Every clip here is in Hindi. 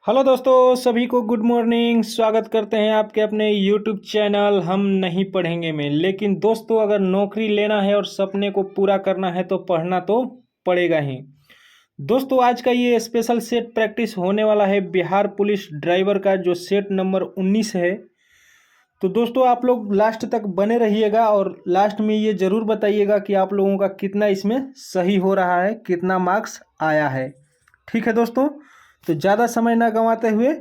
हेलो दोस्तों, सभी को गुड मॉर्निंग। स्वागत करते हैं आपके अपने यूट्यूब चैनल हम नहीं पढ़ेंगे में। लेकिन दोस्तों, अगर नौकरी लेना है और सपने को पूरा करना है तो पढ़ना तो पड़ेगा ही। दोस्तों, आज का ये स्पेशल सेट प्रैक्टिस होने वाला है बिहार पुलिस ड्राइवर का, जो सेट नंबर 19 है। तो दोस्तों, आप लोग लास्ट तक बने रहिएगा और लास्ट में ये ज़रूर बताइएगा कि आप लोगों का कितना इसमें सही हो रहा है, कितना मार्क्स आया है। ठीक है दोस्तों, तो ज़्यादा समय ना गंवाते हुए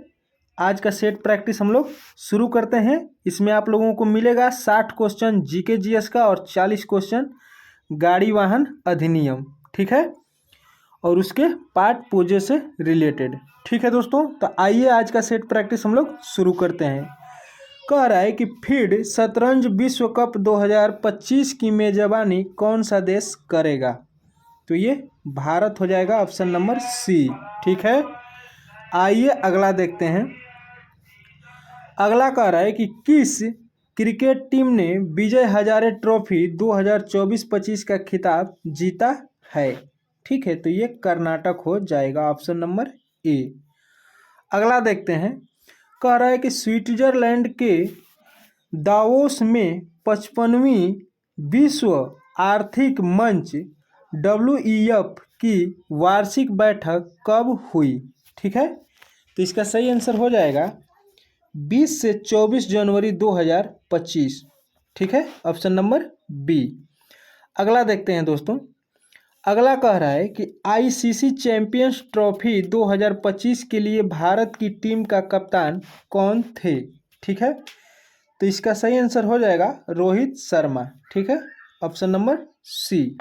आज का सेट प्रैक्टिस हम लोग शुरू करते हैं। इसमें आप लोगों को मिलेगा 60 क्वेश्चन जीके जीएस का और 40 क्वेश्चन गाड़ी वाहन अधिनियम। ठीक है, और उसके पार्ट पूजे से रिलेटेड। ठीक है दोस्तों, तो आइए आज का सेट प्रैक्टिस हम लोग शुरू करते हैं। कह रहा है कि फीड शतरंज विश्व कप 2025 की मेजबानी कौन सा देश करेगा? तो ये भारत हो जाएगा, ऑप्शन नंबर सी। ठीक है, आइए अगला देखते हैं। अगला कह रहा है कि किस क्रिकेट टीम ने विजय हजारे ट्रॉफी 2024-25 का खिताब जीता है? ठीक है, तो ये कर्नाटक हो जाएगा, ऑप्शन नंबर ए। अगला देखते हैं। कह रहा है कि स्विट्जरलैंड के दावोस में 55वीं विश्व आर्थिक मंच WEF की वार्षिक बैठक कब हुई? ठीक है, तो इसका सही आंसर हो जाएगा 20 से 24 जनवरी 2025। ठीक है, ऑप्शन नंबर बी। अगला देखते हैं दोस्तों। अगला कह रहा है कि ICC चैंपियंस ट्रॉफी 2025 के लिए भारत की टीम का कप्तान कौन थे? ठीक है, तो इसका सही आंसर हो जाएगा रोहित शर्मा। ठीक है, ऑप्शन नंबर सी।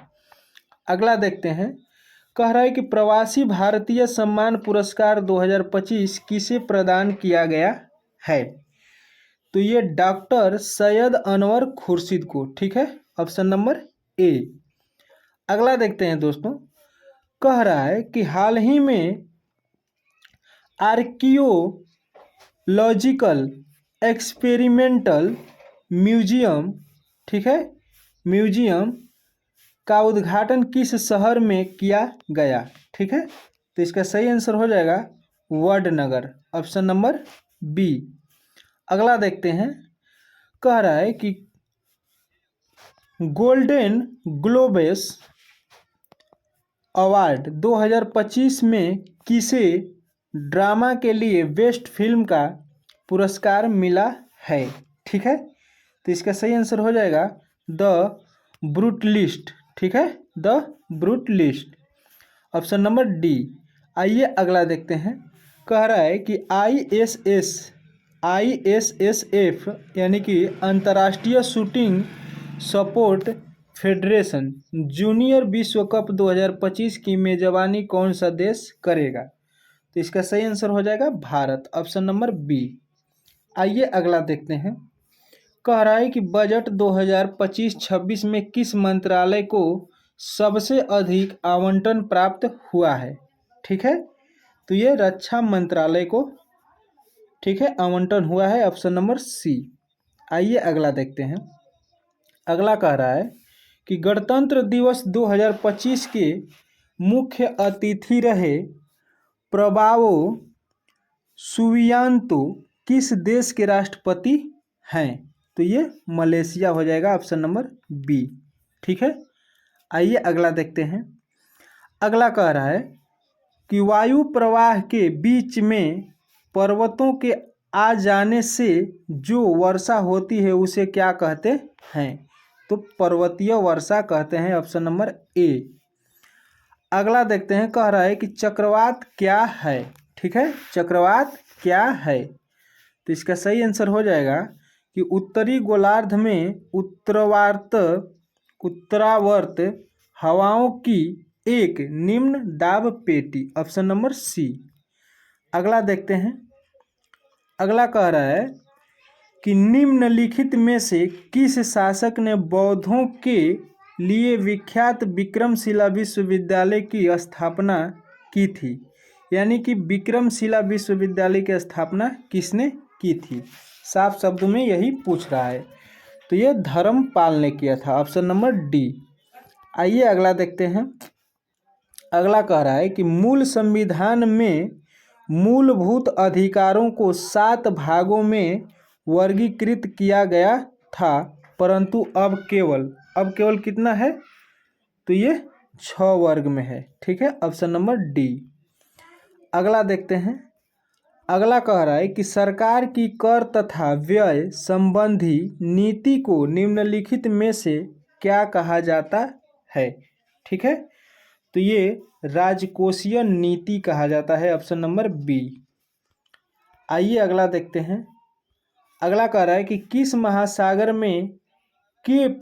अगला देखते हैं। कह रहा है कि प्रवासी भारतीय सम्मान पुरस्कार 2025 किसे प्रदान किया गया है? तो ये डॉक्टर सैयद अनवर खुर्शीद को। ठीक है, ऑप्शन नंबर ए। अगला देखते हैं दोस्तों। कह रहा है कि हाल ही में आर्कियोलॉजिकल एक्सपेरिमेंटल म्यूजियम, ठीक है, म्यूजियम का उद्घाटन किस शहर में किया गया? ठीक है, तो इसका सही आंसर हो जाएगा वडनगर, ऑप्शन नंबर बी। अगला देखते हैं। कह रहा है कि गोल्डन ग्लोबस अवार्ड 2025 में किसे ड्रामा के लिए बेस्ट फिल्म का पुरस्कार मिला है? ठीक है, तो इसका सही आंसर हो जाएगा द ब्रूटलिस्ट। ठीक है, the brutalist, option number D. आइए अगला देखते हैं। कह रहा है कि ISSF यानी कि अंतर्राष्ट्रीय शूटिंग सपोर्ट फेडरेशन जूनियर विश्व कप 2025 की मेजबानी कौन सा देश करेगा? तो इसका सही आंसर हो जाएगा भारत, ऑप्शन नंबर बी। आइए अगला देखते हैं। कह रहा है कि बजट 2025-26 में किस मंत्रालय को सबसे अधिक आवंटन प्राप्त हुआ है? ठीक है, तो ये रक्षा मंत्रालय को, ठीक है, आवंटन हुआ है, ऑप्शन नंबर सी। आइए अगला देखते हैं। अगला कह रहा है कि गणतंत्र दिवस 2025 के मुख्य अतिथि रहे प्रबावो सुबियांतो किस देश के राष्ट्रपति हैं? तो ये मलेशिया हो जाएगा, ऑप्शन नंबर बी। ठीक है, आइए अगला देखते हैं। अगला कह रहा है कि वायु प्रवाह के बीच में पर्वतों के आ जाने से जो वर्षा होती है उसे क्या कहते हैं? तो पर्वतीय वर्षा कहते हैं, ऑप्शन नंबर ए। अगला देखते हैं। कह रहा है कि चक्रवात क्या है? ठीक है, चक्रवात क्या है? तो इसका सही आंसर हो जाएगा कि उत्तरी गोलार्ध में उत्तरावर्त हवाओं की एक निम्न दाब पेटी, ऑप्शन नंबर सी। अगला देखते हैं। अगला कह रहा है कि निम्नलिखित में से किस शासक ने बौद्धों के लिए विख्यात विक्रमशिला विश्वविद्यालय की स्थापना की थी? यानी कि विक्रमशिला विश्वविद्यालय की स्थापना किसने की थी? साफ शब्दों में यही पूछ रहा है। तो ये धर्मपाल ने किया था, ऑप्शन नंबर डी। आइए अगला देखते हैं। अगला कह रहा है कि मूल संविधान में मूलभूत अधिकारों को 7 भागों में वर्गीकृत किया गया था, परंतु अब केवल कितना है, तो ये 6 वर्ग में है। ठीक है, ऑप्शन नंबर डी। अगला देखते हैं। अगला कह रहा है कि सरकार की कर तथा व्यय संबंधी नीति को निम्नलिखित में से क्या कहा जाता है। ठीक है, तो ये राजकोषीय नीति कहा जाता है, ऑप्शन नंबर बी। आइए अगला देखते हैं। अगला कह रहा है कि किस महासागर में केप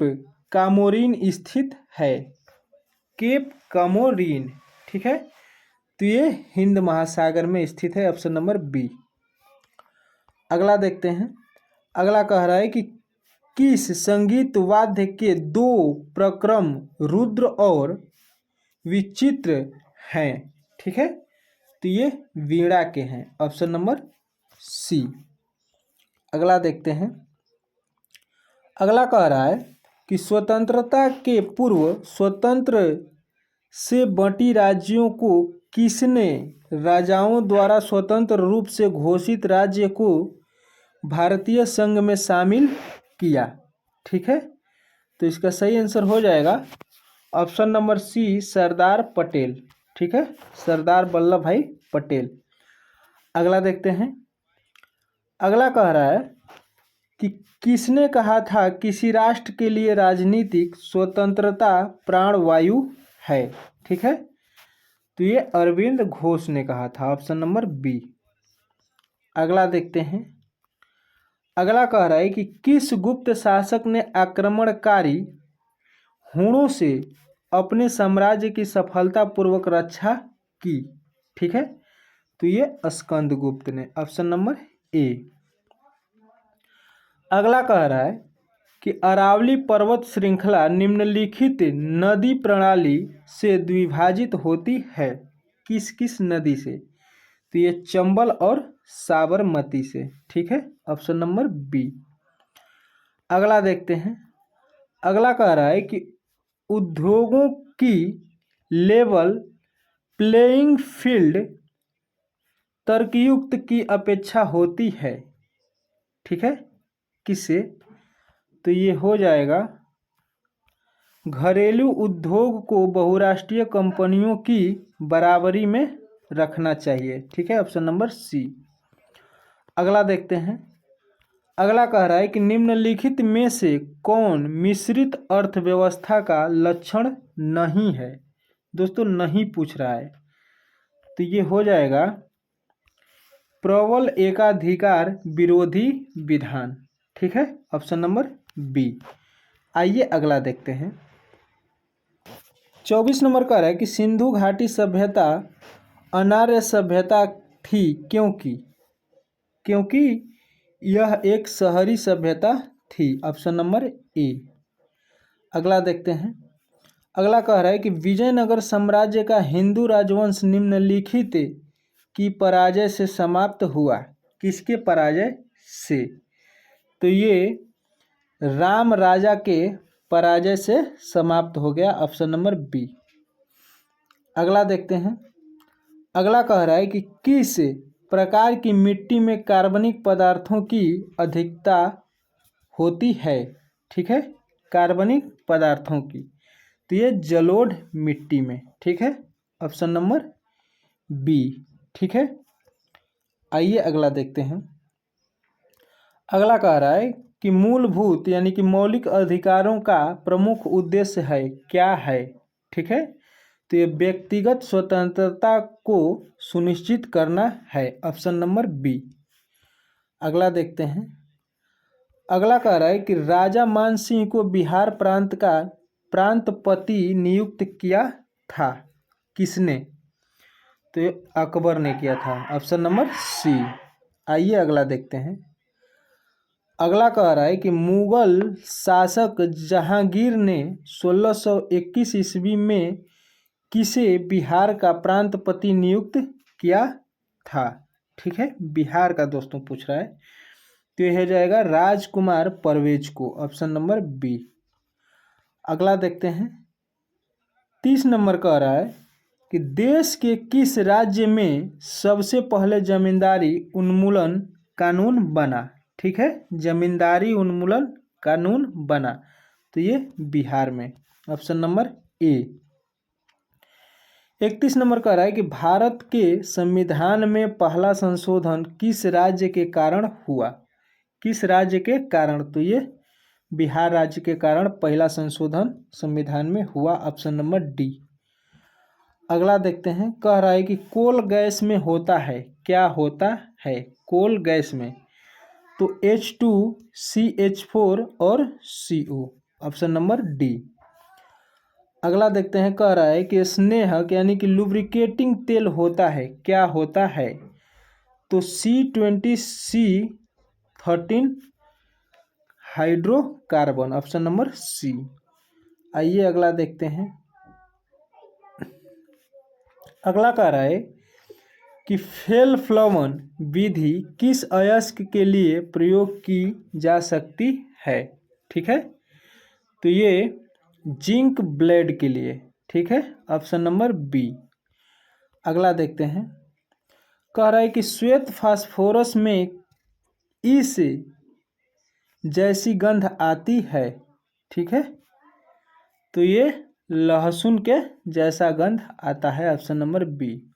कामोरीन स्थित है। केप कामोरीन, ठीक है, तो ये हिंद महासागर में स्थित है, ऑप्शन नंबर बी। अगला देखते हैं। अगला कह रहा है कि किस संगीत वाद्य के 2 प्रक्रम रुद्र और विचित्र हैं। ठीक है, तो ये वीणा के हैं, ऑप्शन नंबर सी। अगला देखते हैं। अगला कह रहा है कि स्वतंत्रता के पूर्व स्वतंत्र से बंटी राज्यों को किसने राजाओं द्वारा स्वतंत्र रूप से घोषित राज्य को भारतीय संघ में शामिल किया। ठीक है, तो इसका सही आंसर हो जाएगा ऑप्शन नंबर सी, सरदार पटेल। ठीक है, सरदार वल्लभ भाई पटेल। अगला देखते हैं। अगला कह रहा है कि किसने कहा था किसी राष्ट्र के लिए राजनीतिक स्वतंत्रता प्राणवायु है। ठीक है, तो ये अरविंद घोष ने कहा था, ऑप्शन नंबर बी। अगला देखते हैं। अगला कह रहा है कि किस गुप्त शासक ने आक्रमणकारी हुणों से अपने साम्राज्य की सफलतापूर्वक रक्षा की। ठीक है, तो ये स्कंदगुप्त ने, ऑप्शन नंबर ए। अगला कह रहा है कि अरावली पर्वत श्रृंखला निम्नलिखित नदी प्रणाली से द्विभाजित होती है। किस किस नदी से, तो ये चंबल और साबरमती से। ठीक है, ऑप्शन नंबर बी। अगला देखते हैं। अगला कह रहा है कि उद्योगों की लेवल प्लेइंग फील्ड तर्कयुक्त की अपेक्षा होती है। ठीक है, किससे, तो ये हो जाएगा घरेलू उद्योग को बहुराष्ट्रीय कंपनियों की बराबरी में रखना चाहिए। ठीक है, ऑप्शन नंबर सी। अगला देखते हैं। अगला कह रहा है कि निम्नलिखित में से कौन मिश्रित अर्थव्यवस्था का लक्षण नहीं है। दोस्तों नहीं पूछ रहा है, तो ये हो जाएगा प्रबल एकाधिकार विरोधी विधान। ठीक है, ऑप्शन नंबर बी। आइए अगला देखते हैं। 24 नंबर कह रहा है कि सिंधु घाटी सभ्यता अनार्य सभ्यता थी क्योंकि यह एक शहरी सभ्यता थी, ऑप्शन नंबर ए। अगला देखते हैं। अगला कह रहा है कि विजयनगर साम्राज्य का हिंदू राजवंश निम्नलिखित की पराजय से समाप्त हुआ। किसके पराजय से, तो ये राम राजा के पराजय से समाप्त हो गया, ऑप्शन नंबर बी। अगला देखते हैं। अगला कह रहा है कि किस प्रकार की मिट्टी में कार्बनिक पदार्थों की अधिकता होती है। ठीक है, कार्बनिक पदार्थों की, तो ये जलोढ़ मिट्टी में। ठीक है, ऑप्शन नंबर बी। ठीक है, आइए अगला देखते हैं। अगला कह रहा है कि मूलभूत यानी कि मौलिक अधिकारों का प्रमुख उद्देश्य है, क्या है। ठीक है, तो ये व्यक्तिगत स्वतंत्रता को सुनिश्चित करना है, ऑप्शन नंबर बी। अगला देखते हैं। अगला कह रहा है कि राजा मान सिंह को बिहार प्रांत का प्रांतपति नियुक्त किया था। किसने, तो ये अकबर ने किया था, ऑप्शन नंबर सी। आइए अगला देखते हैं। अगला कह रहा है कि मुगल शासक जहांगीर ने 1621 ईस्वी में किसे बिहार का प्रांतपति नियुक्त किया था। ठीक है, बिहार का दोस्तों पूछ रहा है, तो यह हो जाएगा राजकुमार परवेज को, ऑप्शन नंबर बी। अगला देखते हैं। 30 नंबर कह रहा है कि देश के किस राज्य में सबसे पहले जमींदारी उन्मूलन कानून बना। ठीक है, जमींदारी उन्मूलन कानून बना, तो ये बिहार में, ऑप्शन नंबर ए। 31 नंबर कह रहा है कि भारत के संविधान में पहला संशोधन किस राज्य के कारण हुआ। किस राज्य के कारण, तो ये बिहार राज्य के कारण पहला संशोधन संविधान में हुआ, ऑप्शन नंबर डी। अगला देखते हैं, कह रहा है कि कोल गैस में होता है, क्या होता है कोल गैस में, तो H2CH4 और CO, ऑप्शन नंबर डी। अगला देखते हैं, कह रहा है कि स्नेहक यानी कि लुब्रिकेटिंग तेल होता है, क्या होता है, तो C20C13 हाइड्रोकार्बन, ऑप्शन नंबर सी। आइए अगला देखते हैं। अगला कह रहा है कि फेलफ्लवन विधि किस अयस्क के लिए प्रयोग की जा सकती है। ठीक है, तो ये जिंक ब्लेड के लिए। ठीक है, ऑप्शन नंबर बी। अगला देखते हैं, कह रहा है कि श्वेत फास्फोरस में इस जैसी गंध आती है। ठीक है, तो ये लहसुन के जैसा गंध आता है, ऑप्शन नंबर बी।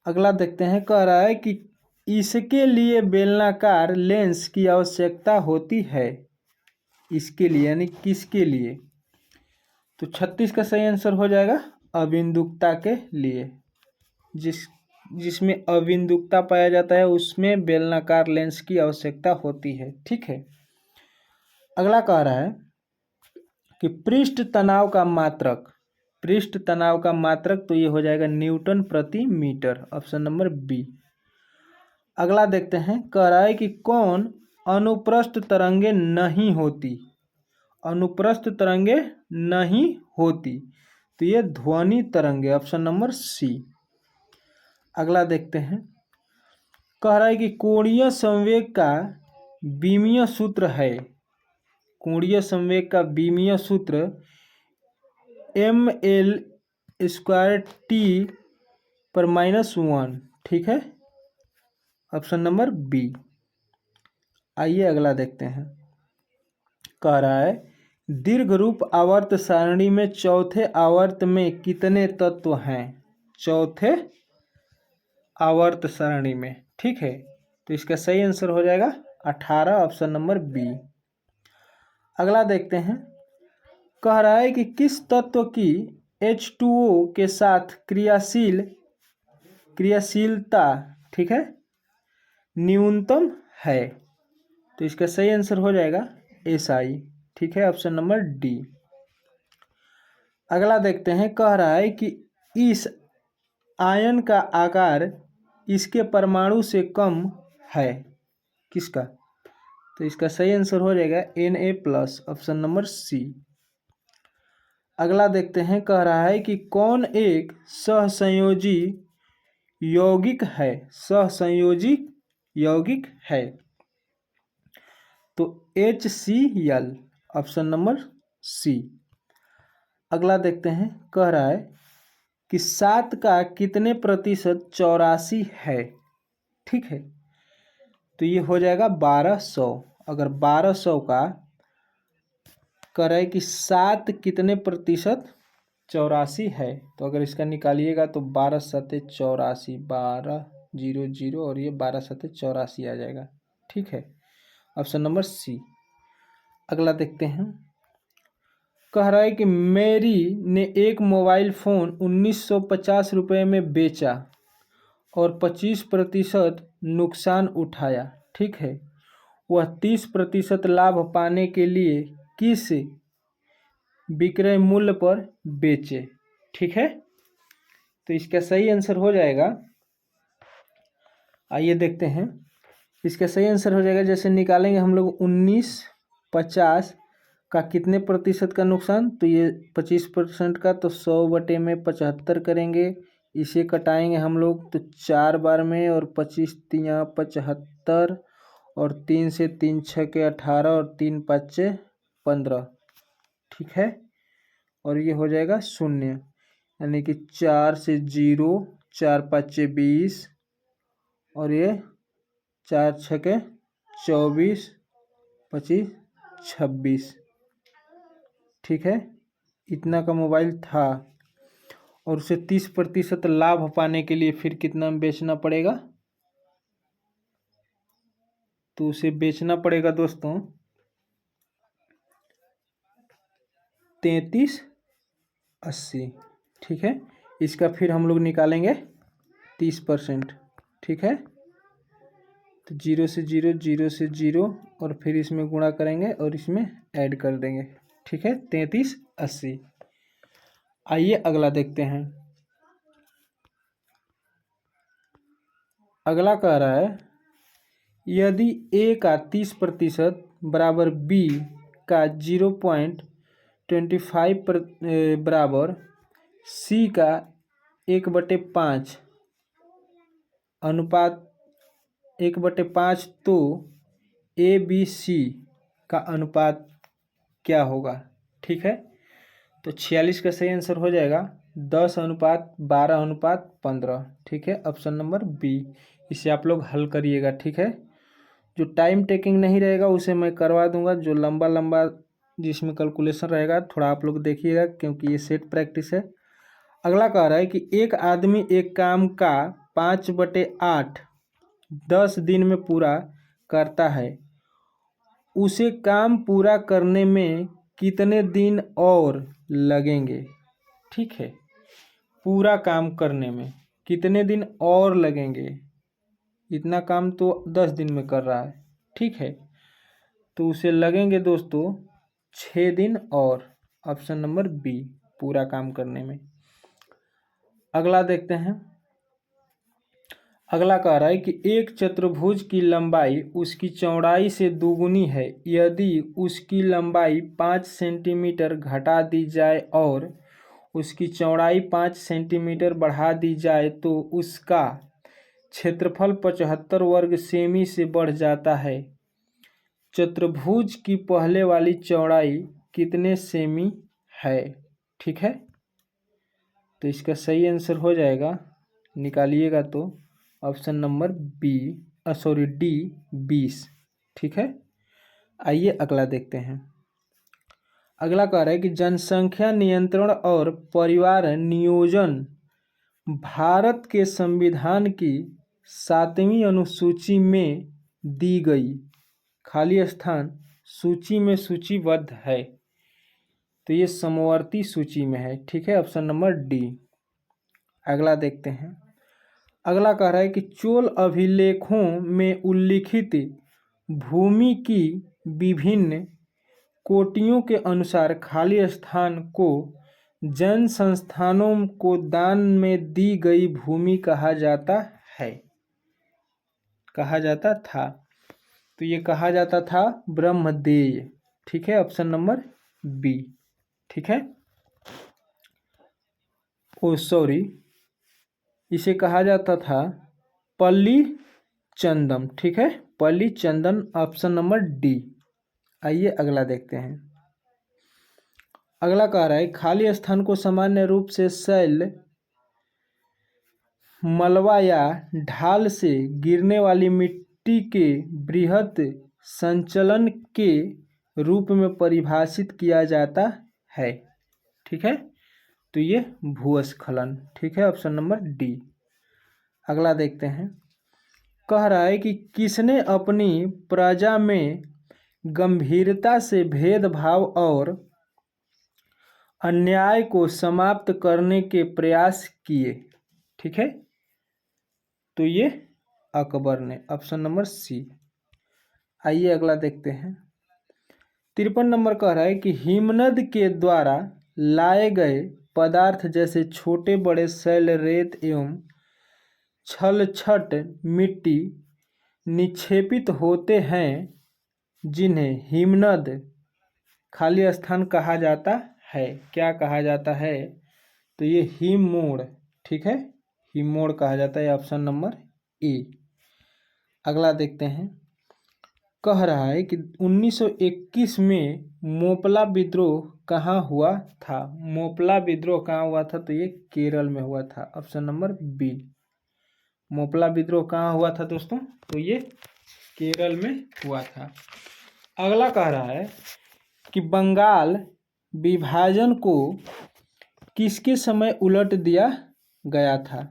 अगला देखते हैं, कह रहा है कि इसके लिए बेलनाकार लेंस की आवश्यकता होती है। इसके लिए यानी किसके लिए, तो 36 का सही आंसर हो जाएगा अबिंदुकता के लिए। जिसमें अबिंदुकता पाया जाता है उसमें बेलनाकार लेंस की आवश्यकता होती है। ठीक है, अगला कह रहा है कि पृष्ठ तनाव का मात्रक, पृष्ठ तनाव का मात्रक, तो ये हो जाएगा न्यूटन प्रति मीटर, ऑप्शन नंबर बी। अगला देखते हैं, कह रहा है कि कौन अनुप्रस्थ तरंगे नहीं होती। अनुप्रस्थ तरंगे नहीं होती, तो ये ध्वनि तरंगे, ऑप्शन नंबर सी। अगला देखते हैं, कह रहा है कि कोणीय संवेग का विमीय सूत्र है। कोणीय संवेग का विमीय सूत्र mL²T/-1। ठीक है, ऑप्शन नंबर बी। आइए अगला देखते हैं, कह रहा है दीर्घ रूप आवर्त सारणी में चौथे आवर्त में कितने तत्व हैं। चौथे आवर्त सारणी में, ठीक है, तो इसका सही आंसर हो जाएगा 18, ऑप्शन नंबर बी। अगला देखते हैं, कह रहा है कि किस तत्व की H2O के साथ क्रियाशीलता, ठीक है, न्यूनतम है, तो इसका सही आंसर हो जाएगा SI। ठीक है, ऑप्शन नंबर डी। अगला देखते हैं, कह रहा है कि इस आयन का आकार इसके परमाणु से कम है। किसका, तो इसका सही आंसर हो जाएगा Na+, ऑप्शन नंबर सी। अगला देखते हैं, कह रहा है कि कौन एक सहसंयोजी यौगिक है। सहसंयोजी यौगिक है, तो HCl, ऑप्शन नंबर सी। अगला देखते हैं, कह रहा है कि 7 का कितने प्रतिशत 84 है। ठीक है, तो ये हो जाएगा 1200। अगर 1200 का कह रहा है कि 7 कितने प्रतिशत 84 है, तो अगर इसका निकालिएगा तो 12 सत्ते 84, 1200 और ये 12 सत्ते 84 आ जाएगा। ठीक है, ऑप्शन नंबर सी। अगला देखते हैं, कह रहा है कि मेरी ने एक मोबाइल फ़ोन 1950 रुपये में बेचा और 25% नुकसान उठाया। ठीक है, वह 30% लाभ पाने के लिए किस विक्रय मूल्य पर बेचे। ठीक है, तो इसका सही आंसर हो जाएगा, आइए देखते हैं, इसका सही आंसर हो जाएगा, जैसे निकालेंगे हम लोग 1950 का कितने प्रतिशत का नुकसान, तो ये 25% का, तो 100/75 करेंगे, इसे कटाएंगे हम लोग तो 4 बार में, और 25 तिया 75, और 3 से 3 6 के 18, और 3 5 15। ठीक है, और ये हो जाएगा 0, यानी कि 4 से 0, 4 5 20 और ये 4 6 24, 25 26। ठीक है, इतना का मोबाइल था और उसे 30% लाभ पाने के लिए फिर कितना में बेचना पड़ेगा? तो उसे बेचना पड़ेगा दोस्तों 3380। ठीक है, इसका फिर हम लोग निकालेंगे 30%। ठीक है, तो 0 से 0, 0 से 0 और फिर इसमें गुणा करेंगे और इसमें ऐड कर देंगे। ठीक है, 3380। आइए अगला देखते हैं। अगला कह रहा है यदि A का 30% बराबर B का 0.25 बराबर C का 1/5 अनुपात 1/5 तो ABC का अनुपात क्या होगा? ठीक है, तो 46 का सही आंसर हो जाएगा 10:12:15। ठीक है, ऑप्शन नंबर बी। इसे आप लोग हल करिएगा। ठीक है, जो टाइम टेकिंग नहीं रहेगा उसे मैं करवा दूंगा, जो लंबा लंबा जिसमें कैलकुलेशन रहेगा थोड़ा आप लोग देखिएगा, क्योंकि ये सेट प्रैक्टिस है। अगला कह रहा है कि एक आदमी एक काम का 5/8 10 दिन में पूरा करता है, उसे काम पूरा करने में कितने दिन और लगेंगे? ठीक है, पूरा काम करने में कितने दिन और लगेंगे? इतना काम तो 10 दिन में कर रहा है। ठीक है, तो उसे लगेंगे दोस्तों 6 दिन और, ऑप्शन नंबर बी, पूरा काम करने में। अगला देखते हैं। अगला कह रहा है कि एक चतुर्भुज की लंबाई उसकी चौड़ाई से दोगुनी है यदि उसकी लंबाई 5 सेंटीमीटर घटा दी जाए और उसकी चौड़ाई 5 सेंटीमीटर बढ़ा दी जाए तो उसका क्षेत्रफल 75 वर्ग सेमी से बढ़ जाता है। चतुर्भुज की पहले वाली चौड़ाई कितने सेमी है? ठीक है, तो इसका सही आंसर हो जाएगा, निकालिएगा तो ऑप्शन नंबर बी, डी, 20। ठीक है, आइए अगला देखते हैं। अगला कह रहा है कि जनसंख्या नियंत्रण और परिवार नियोजन भारत के संविधान की 7वीं अनुसूची में दी गई खाली स्थान सूची में सूचीबद्ध है, तो ये समवर्ती सूची में है। ठीक है, ऑप्शन नंबर डी। अगला देखते हैं। अगला कह रहा है कि चोल अभिलेखों में उल्लिखित भूमि की विभिन्न कोटियों के अनुसार खाली स्थान को जन संस्थानों को दान में दी गई भूमि कहा जाता है, कहा जाता था। तो ये कहा जाता था ब्रह्मदेय। ठीक है, ऑप्शन नंबर बी। ठीक है, ओ सॉरी, इसे कहा जाता था पल्ली चंदम। ठीक है, पल्ली चंदन, ऑप्शन नंबर डी। आइए अगला देखते हैं। अगला कह रहा है खाली स्थान को सामान्य रूप से शैल, मलबा या ढाल से गिरने वाली मिट्टी के बृहद संचलन के रूप में परिभाषित किया जाता है। ठीक है, तो ये भूस्खलन। ठीक है, ऑप्शन नंबर डी। अगला देखते हैं। कह रहा है कि किसने अपनी प्रजा में गंभीरता से भेदभाव और अन्याय को समाप्त करने के प्रयास किए? ठीक है, तो ये अकबर ने, ऑप्शन नंबर सी। आइए अगला देखते हैं। 53 नंबर कह रहा है कि हिमनद के द्वारा लाए गए पदार्थ जैसे छोटे बड़े शैल, रेत एवं छलछट मिट्टी निक्षेपित होते हैं जिन्हें हिमनद खाली स्थान कहा जाता है। क्या कहा जाता है? तो ये हिममोड़। ठीक है, हिममोड़ कहा जाता है, ऑप्शन नंबर ए। अगला देखते हैं। कह रहा है कि 1921 में मोपला विद्रोह कहाँ हुआ था? मोपला विद्रोह कहाँ हुआ था? तो ये केरल में हुआ था। Option number B. मोपला विद्रोह कहाँ हुआ था दोस्तों? तो ये केरल में हुआ था। अगला कह रहा है कि बंगाल विभाजन को किसके समय उलट दिया गया था?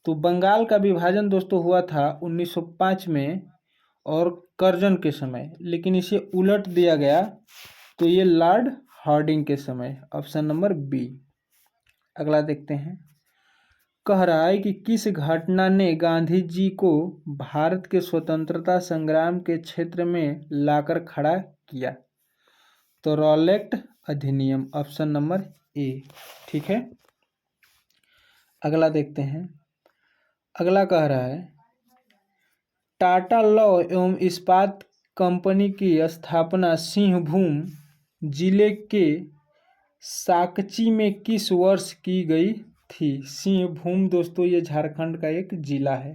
तो बंगाल का विभाजन दोस्तों हुआ था 1905 में और कर्जन के समय, लेकिन इसे उलट दिया गया तो ये लॉर्ड हार्डिंग के समय। Option number B. अगला देखते हैं। कह रहा है कि किस घटना ने गांधी जी को भारत के स्वतंत्रता संग्राम के क्षेत्र में लाकर खड़ा किया? तो रॉलेट अधिनियम। ऑप्शन नंबर ए। ठीक है, अगला देखते हैं। अगला कह रहा है टाटा लौह एवं इस्पात कंपनी की स्थापना सिंहभूम जिले के साकची में किस वर्ष की गई थी? सिंहभूम दोस्तों ये झारखंड का एक जिला है।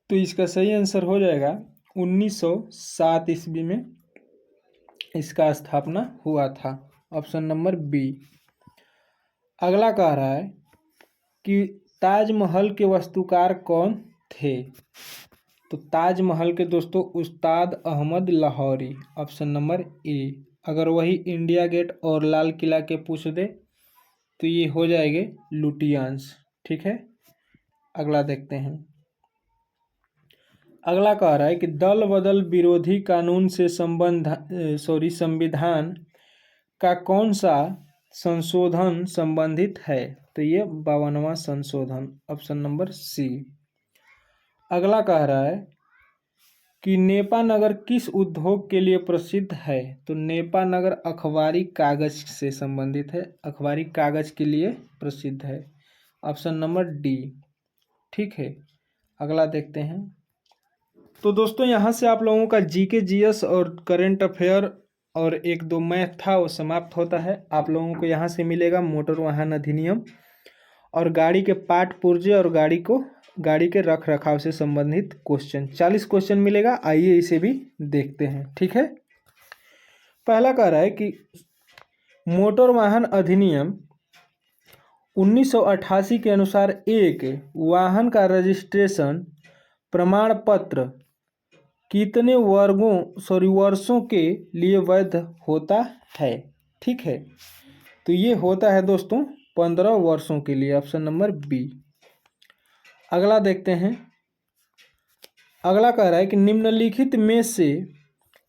तो इसका सही आंसर हो जाएगा 1907 ईस्वी में इसका स्थापना हुआ था। Option number B. अगला कह रहा है कि ताजमहल के वास्तुकार कौन थे? तो ताजमहल के दोस्तों Ustad Ahmad Lahauri. Option number A. अगर वही इंडिया गेट और लाल किला के पूछ दे तो ये हो जाएंगे लुटियंस। ठीक है, अगला देखते हैं। अगला कह रहा है कि दल बदल विरोधी कानून से संविधान का कौन सा संशोधन संबंधित है? तो ये 52वां संशोधन। Option number C. अगला कह रहा है कि नेपा नगर किस उद्योग के लिए प्रसिद्ध है? तो नेपा नगर अखबारी कागज से संबंधित है, अखबारी कागज के लिए प्रसिद्ध है। Option number D. ठीक है, अगला देखते हैं। तो दोस्तों यहाँ से आप लोगों का जीके जीएस और करंट अफेयर और एक दो मैथ था वो समाप्त होता है। आप लोगों को यहाँ से मिलेगा मोटर वाहन अधिनियम और गाड़ी के पार्ट पुर्जे और गाड़ी के रख रखाव से संबंधित क्वेश्चन 40 क्वेश्चन मिलेगा। आइए इसे भी देखते हैं। ठीक है, पहला कह रहा है कि मोटर वाहन अधिनियम 1988 के अनुसार एक वाहन का रजिस्ट्रेशन प्रमाण पत्र कितने वर्षों के लिए वैध होता है? ठीक है, तो ये होता है दोस्तों 15 वर्षों के लिए। Option number B. अगला देखते हैं। अगला कह रहा है कि निम्नलिखित में से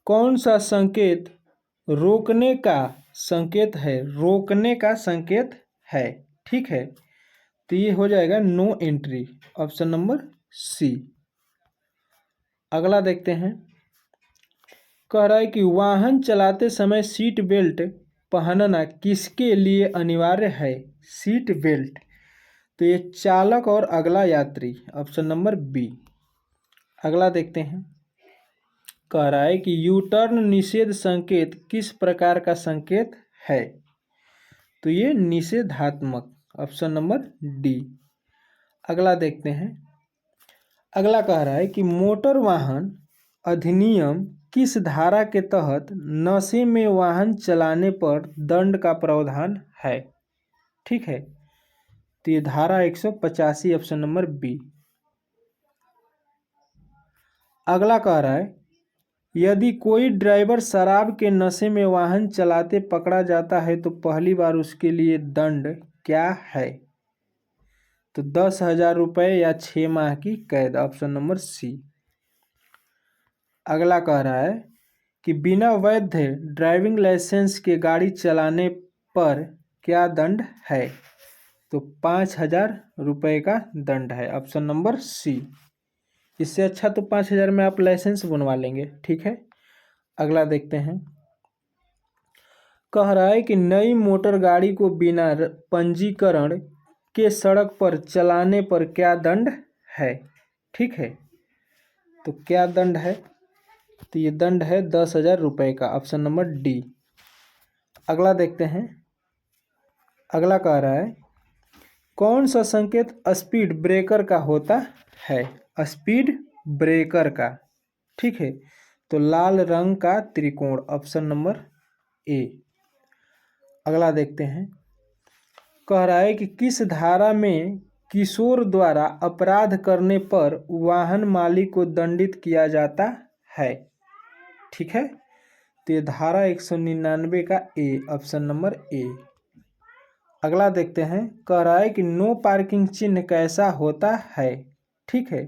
कौन सा संकेत रोकने का संकेत है? रोकने का संकेत है। ठीक है, तो ये हो जाएगा no entry. Option number C. अगला देखते हैं। कह रहा है कि वाहन चलाते समय सीट बेल्ट पहनना किसके लिए अनिवार्य है? सीट बेल्ट, तो ये चालक और अगला यात्री। Option number B. अगला देखते हैं। कह रहा है कि यू टर्न निषेध संकेत किस प्रकार का संकेत है? तो ये निषेधात्मक। Option number D. अगला देखते हैं। अगला कह रहा है कि मोटर वाहन अधिनियम किस धारा के तहत नशे में वाहन चलाने पर दंड का प्रावधान है? ठीक है, तो ये धारा 185। Option number B. अगला कह रहा है यदि कोई ड्राइवर शराब के नशे में वाहन चलाते पकड़ा जाता है तो पहली बार उसके लिए दंड क्या है? तो 10,000 रुपये या 6 माह की कैद। Option number C. अगला कह रहा है कि बिना वैध ड्राइविंग लाइसेंस के गाड़ी चलाने पर क्या दंड है? तो 5,000 रुपये का दंड है। Option number C. इससे अच्छा तो 5,000 में आप लाइसेंस बनवा लेंगे। ठीक है, अगला देखते हैं। कह रहा है कि नई मोटर गाड़ी को बिना पंजीकरण के सड़क पर चलाने पर क्या दंड है? ठीक है, तो क्या दंड है? तो ये दंड है 10,000 रुपये का। Option number D. अगला देखते हैं। अगला कह रहा है कौन सा संकेत स्पीड ब्रेकर का होता है? स्पीड ब्रेकर का। ठीक है, तो लाल रंग का त्रिकोण। ऑप्शन नंबर ए। अगला देखते हैं, कह रहा है कि किस धारा में किशोर द्वारा अपराध करने पर वाहन मालिक को दंडित किया जाता है। ठीक है, तो ये धारा 199 का ए, ऑप्शन नंबर ए। अगला देखते हैं, कह रहा है कि नो पार्किंग चिन्ह कैसा होता है। ठीक है,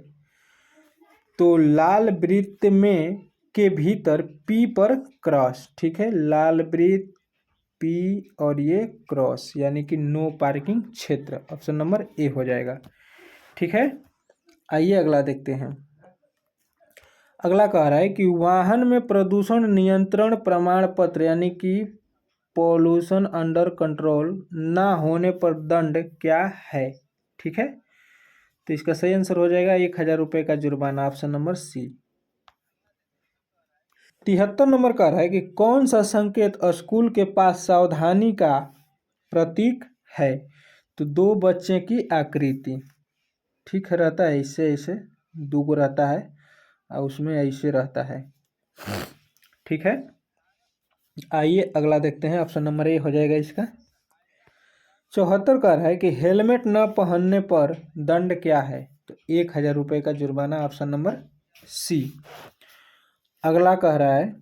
तो लाल वृत्त में के भीतर पी पर क्रॉस। ठीक है, लाल वृत्त पी और ये क्रॉस, यानी कि नो पार्किंग क्षेत्र, ऑप्शन नंबर ए हो जाएगा। ठीक है, आइए अगला देखते हैं। अगला कह रहा है कि वाहन में प्रदूषण नियंत्रण प्रमाण पत्र यानी कि पॉल्यूशन अंडर कंट्रोल ना होने पर दंड क्या है। ठीक है, तो इसका सही आंसर हो जाएगा 1000 रुपये का जुर्माना, ऑप्शन नंबर सी। 73 नंबर कह रहा है कि कौन सा संकेत स्कूल के पास सावधानी का प्रतीक है। तो दो बच्चे की आकृति, ठीक है, रहता है इससे ऐसे, दो गो रहता है और उसमें ऐसे रहता है। ठीक है, आइए अगला देखते हैं, ऑप्शन नंबर ए हो जाएगा इसका। 74 कह रहा है कि हेलमेट न पहनने पर दंड क्या है। तो 1000 रुपये का जुर्माना, ऑप्शन नंबर सी। अगला कह रहा है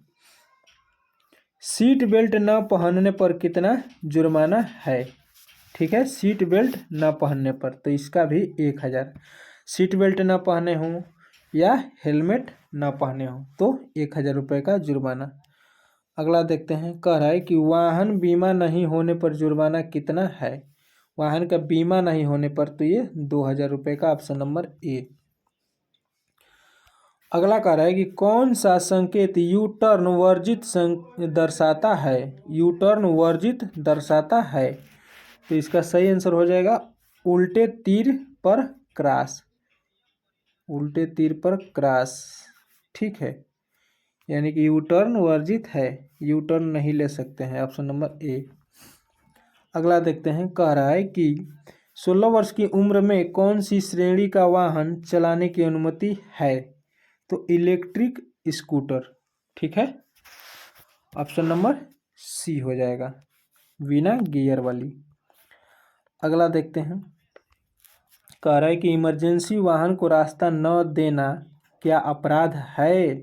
सीट बेल्ट न पहनने पर कितना जुर्माना है। ठीक है, सीट बेल्ट न पहनने पर, तो इसका भी 1000। सीट बेल्ट न पहने हों या हेलमेट न पहने हों तो 1000 रुपये का जुर्माना। अगला देखते हैं, कह रहा है कि वाहन बीमा नहीं होने पर जुर्माना कितना है। वाहन का बीमा नहीं होने पर तो ये 2000 रुपये का, ऑप्शन नंबर ए। अगला कह रहा है कि कौन सा संकेत यू टर्न वर्जित दर्शाता है। यू टर्न वर्जित दर्शाता है, तो इसका सही आंसर हो जाएगा उल्टे तीर पर क्रॉस। उल्टे तीर पर क्रॉस, ठीक है, यानी कि यू टर्न वर्जित है, यू टर्न नहीं ले सकते हैं, ऑप्शन नंबर ए। अगला देखते हैं, कह रहा है कि 16 वर्ष की उम्र में कौन सी श्रेणी का वाहन चलाने की अनुमति है। तो इलेक्ट्रिक स्कूटर, ठीक है, ऑप्शन नंबर सी हो जाएगा, बिना गियर वाली। अगला देखते हैं, कह रहा है कि इमरजेंसी वाहन को रास्ता न देना क्या अपराध है।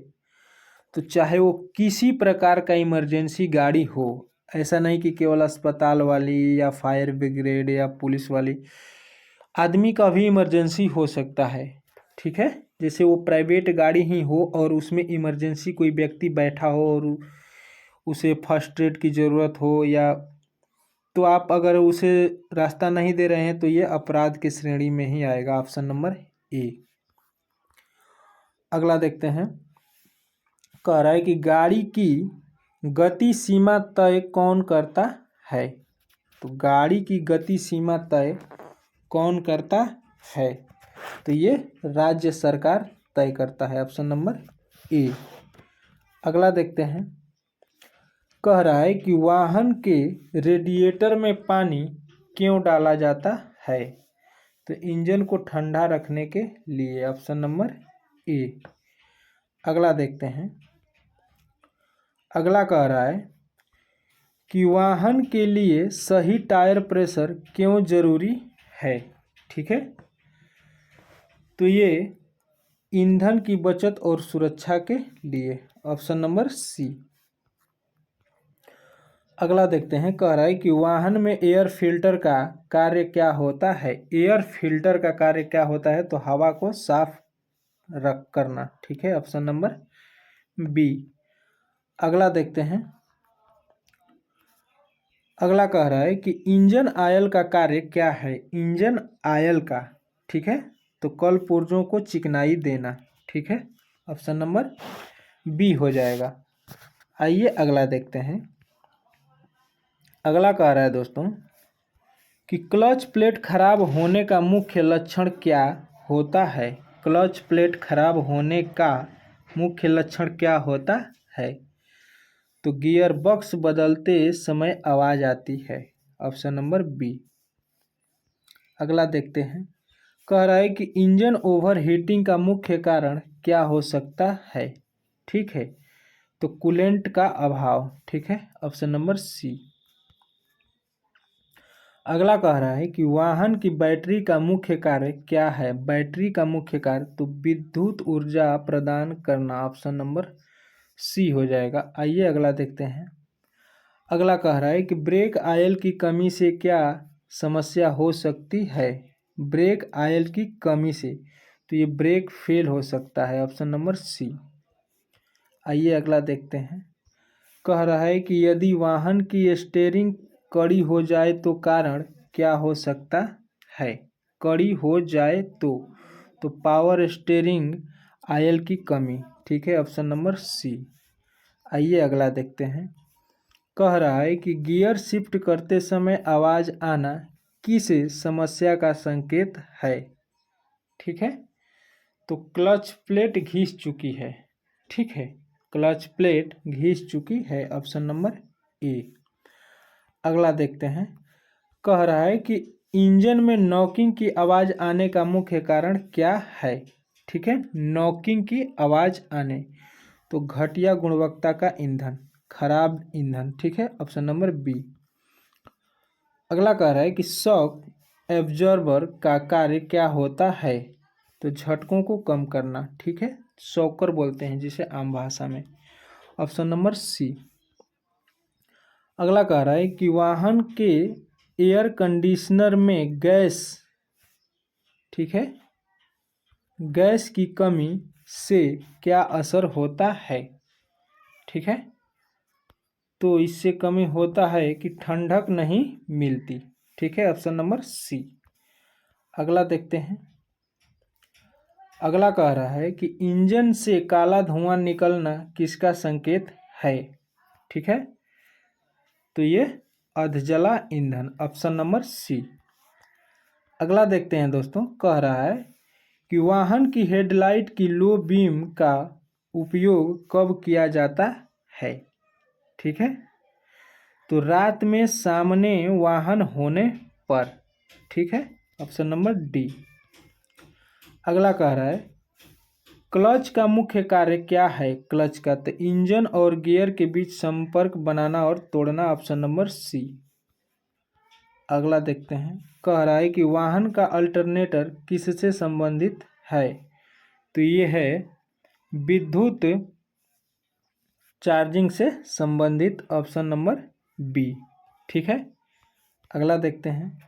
तो चाहे वो किसी प्रकार का इमरजेंसी गाड़ी हो, ऐसा नहीं कि केवल अस्पताल वाली या फायर ब्रिगेड या पुलिस वाली, आदमी का भी इमरजेंसी हो सकता है। ठीक है, जैसे वो प्राइवेट गाड़ी ही हो और उसमें इमरजेंसी कोई व्यक्ति बैठा हो और उसे फर्स्ट एड की ज़रूरत हो, या तो आप अगर उसे रास्ता नहीं दे रहे हैं तो ये अपराध की श्रेणी में ही आएगा, ऑप्शन नंबर ए। अगला देखते हैं, कह रहा है कि गाड़ी की गति सीमा तय कौन करता है। तो गाड़ी की गति सीमा तय कौन करता है, तो ये राज्य सरकार तय करता है, ऑप्शन नंबर ए। अगला देखते हैं, कह रहा है कि वाहन के रेडिएटर में पानी क्यों डाला जाता है। तो इंजन को ठंडा रखने के लिए, ऑप्शन नंबर ए। अगला देखते हैं, अगला कह रहा है कि वाहन के लिए सही टायर प्रेशर क्यों जरूरी है। ठीक है, तो ये ईंधन की बचत और सुरक्षा के लिए, ऑप्शन नंबर सी। अगला देखते हैं, कह रहा है कि वाहन में एयर फिल्टर का कार्य क्या होता है। एयर फिल्टर का कार्य क्या होता है, तो हवा को साफ रख करना। ठीक है, ऑप्शन नंबर बी। अगला देखते हैं, अगला कह रहा है कि इंजन ऑयल का कार्य क्या है। इंजन ऑयल का, ठीक है, तो कल पुर्जों को चिकनाई देना। ठीक है, ऑप्शन नंबर बी हो जाएगा। आइए अगला देखते हैं, अगला कह रहा है दोस्तों कि क्लच प्लेट खराब होने का मुख्य लक्षण क्या होता है। क्लच प्लेट खराब होने का मुख्य लक्षण क्या होता है। तो गियर बॉक्स बदलते समय आवाज़ आती है, ऑप्शन नंबर बी। अगला देखते हैं, कह रहा है कि इंजन ओवर हीटिंग का मुख्य कारण क्या हो सकता है। ठीक है, तो कूलेंट का अभाव, ठीक है, ऑप्शन नंबर सी। अगला कह रहा है कि वाहन की बैटरी का मुख्य कार्य क्या है। बैटरी का मुख्य कार्य तो विद्युत ऊर्जा प्रदान करना, ऑप्शन नंबर सी हो जाएगा। आइए अगला देखते हैं। अगला कह रहा है कि ब्रेक ऑयल की कमी से क्या समस्या हो सकती है। ब्रेक ऑयल की कमी से तो ये ब्रेक फेल हो सकता है, ऑप्शन नंबर सी। आइए अगला देखते हैं। कह रहा है कि यदि वाहन की स्टीयरिंग कड़ी हो जाए तो कारण क्या हो सकता है। कड़ी हो जाए तो पावर स्टीयरिंग ऑयल की कमी, ठीक है, ऑप्शन नंबर सी। आइए अगला देखते हैं। कह रहा है कि गियर शिफ्ट करते समय आवाज़ आना किस समस्या का संकेत है, ठीक है, तो क्लच प्लेट घिस चुकी है, ठीक है, क्लच प्लेट घिस चुकी है, ऑप्शन नंबर ए। अगला देखते हैं। कह रहा है कि इंजन में नॉकिंग की आवाज़ आने का मुख्य कारण क्या है, ठीक है, नॉकिंग की आवाज़ आने तो घटिया गुणवत्ता का ईंधन, खराब ईंधन, ठीक है, ऑप्शन नंबर बी। अगला कह रहा है कि शॉक एब्जॉर्बर का कार्य क्या होता है, तो झटकों को कम करना, ठीक है, शॉकर बोलते हैं जिसे आम भाषा में, ऑप्शन नंबर सी। अगला कह रहा है कि वाहन के एयर कंडीशनर में गैस, ठीक है, गैस की कमी से क्या असर होता है, ठीक है, तो इससे कमी होता है कि ठंडक नहीं मिलती, ठीक है, ऑप्शन नंबर सी। अगला देखते हैं। अगला कह रहा है कि इंजन से काला धुआं निकलना किसका संकेत है, ठीक है, तो ये अधजला ईंधन, ऑप्शन नंबर सी। अगला देखते हैं दोस्तों। कह रहा है कि वाहन की हेडलाइट की लो बीम का उपयोग कब किया जाता है, ठीक है, तो रात में सामने वाहन होने पर, ठीक है, ऑप्शन नंबर डी। अगला कह रहा है क्लच का मुख्य कार्य क्या है। क्लच का तो इंजन और गियर के बीच संपर्क बनाना और तोड़ना, ऑप्शन नंबर सी। अगला देखते हैं। कह रहा है कि वाहन का अल्टरनेटर किससे संबंधित है, तो ये है विद्युत चार्जिंग से संबंधित, ऑप्शन नंबर बी, ठीक है। अगला देखते हैं।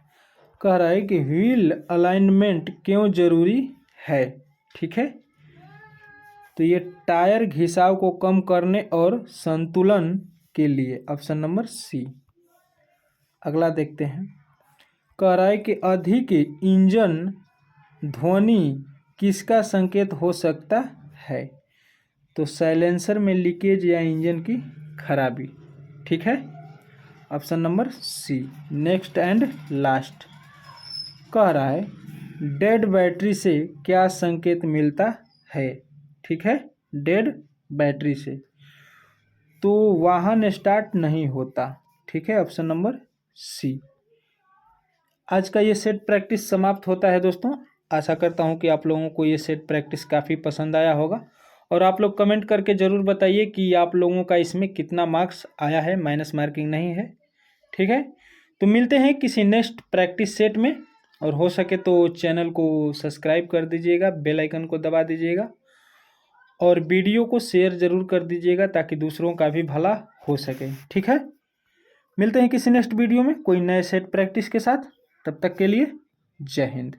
कह रहा है कि व्हील अलाइनमेंट क्यों जरूरी है, ठीक है, तो ये टायर घिसाव को कम करने और संतुलन के लिए, ऑप्शन नंबर सी। अगला देखते हैं। कह रहा है कि अधिक इंजन ध्वनि किसका संकेत हो सकता है, तो साइलेंसर में लीकेज या इंजन की खराबी, ठीक है, option number C. Next and last कह रहा है डेड बैटरी से क्या संकेत मिलता है, ठीक है, डेड बैटरी से तो वाहन स्टार्ट नहीं होता, ठीक है, ऑप्शन नंबर सी। आज का ये सेट प्रैक्टिस समाप्त होता है दोस्तों। आशा करता हूँ कि आप लोगों को ये सेट प्रैक्टिस काफ़ी पसंद आया होगा और आप लोग कमेंट करके ज़रूर बताइए कि आप लोगों का इसमें कितना मार्क्स आया है, माइनस मार्किंग नहीं है, ठीक है। तो मिलते हैं किसी नेक्स्ट प्रैक्टिस सेट में, और हो सके तो चैनल को सब्सक्राइब कर दीजिएगा, बेल आइकन को दबा दीजिएगा और वीडियो को शेयर ज़रूर कर दीजिएगा ताकि दूसरों का भी भला हो सके, ठीक है। मिलते हैं किसी नेक्स्ट वीडियो में कोई नए सेट प्रैक्टिस के साथ। तब तक के लिए जय हिंद।